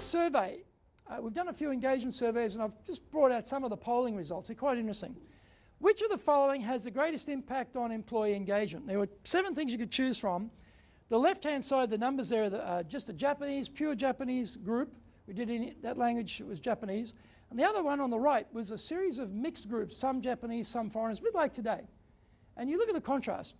this survey, we've done a few engagement surveys, and I've just brought out some of the polling results. They're quite interesting. Which of the following has the greatest impact on employee engagement? There were 7 things you could choose from. The left-hand side, the numbers there are just a Japanese, pure Japanese group. We did in that language, it was Japanese. And the other one on the right was a series of mixed groups, some Japanese, some foreigners, a bit like today. And you look at the contrast.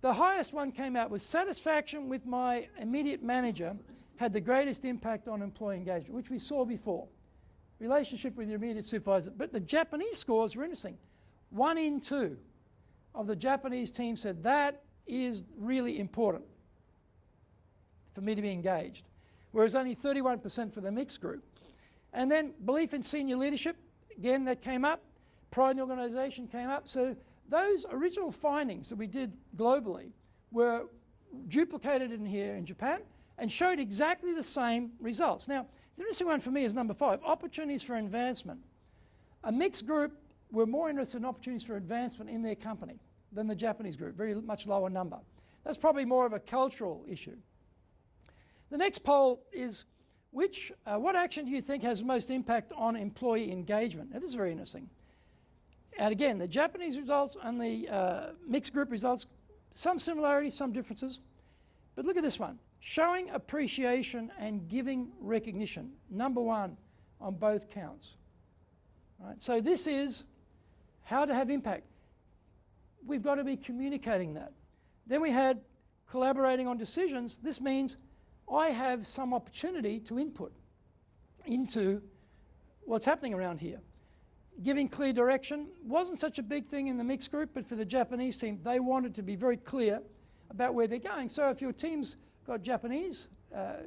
The highest one came out with satisfaction with my immediate manager had the greatest impact on employee engagement, which we saw before. Relationship with your immediate supervisor. But the Japanese scores were interesting. 1 in 2 of the Japanese team said that is really important for me to be engaged, whereas only 31% for the mixed group. And then belief in senior leadership, again, that came up. Pride in the organisation came up. So those original findings that we did globally were duplicated in here in Japan and showed exactly the same results. Now, the interesting one for me is number 5, opportunities for advancement. A mixed group were more interested in opportunities for advancement in their company than the Japanese group, very much lower number. That's probably more of a cultural issue. The next poll is what action do you think has the most impact on employee engagement? Now, this is very interesting. And again, the Japanese results and the mixed group results, some similarities, some differences. But look at this one. Showing appreciation and giving recognition. Number 1 on both counts. Right? So this is how to have impact. We've got to be communicating that. Then we had collaborating on decisions. This means I have some opportunity to input into what's happening around here. Giving clear direction wasn't such a big thing in the mixed group, but for the Japanese team, they wanted to be very clear about where they're going. So if your team's got Japanese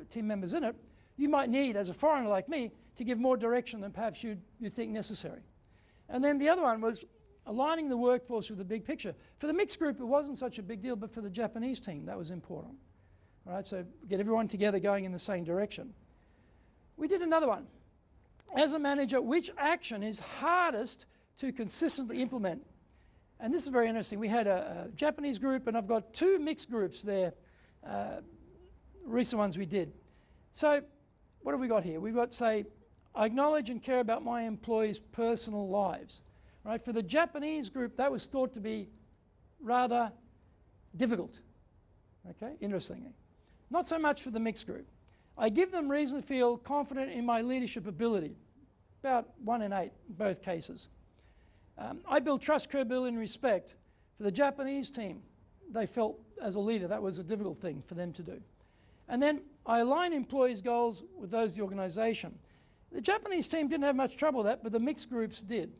team members in it, you might need, as a foreigner like me, to give more direction than perhaps you think necessary. And then the other one was aligning the workforce with the big picture. For the mixed group, it wasn't such a big deal, but for the Japanese team, that was important. All right, so get everyone together going in the same direction. We did another one. As a manager, which action is hardest to consistently implement? And this is very interesting. We had a Japanese group, and I've got 2 mixed groups there, recent ones we did. So what have we got here? We've got, say, I acknowledge and care about my employees' personal lives. Right? For the Japanese group, that was thought to be rather difficult. Okay, interestingly. Not so much for the mixed group. I give them reason to feel confident in my leadership ability. About 1 in 8 in both cases. I build trust, credibility, and respect. For the Japanese team, they felt as a leader that was a difficult thing for them to do. And then I align employees' goals with those of the organisation. The Japanese team didn't have much trouble with that, but the mixed groups did.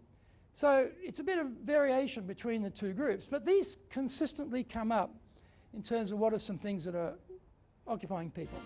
So it's a bit of variation between the 2 groups, but these consistently come up in terms of what are some things that are occupying people.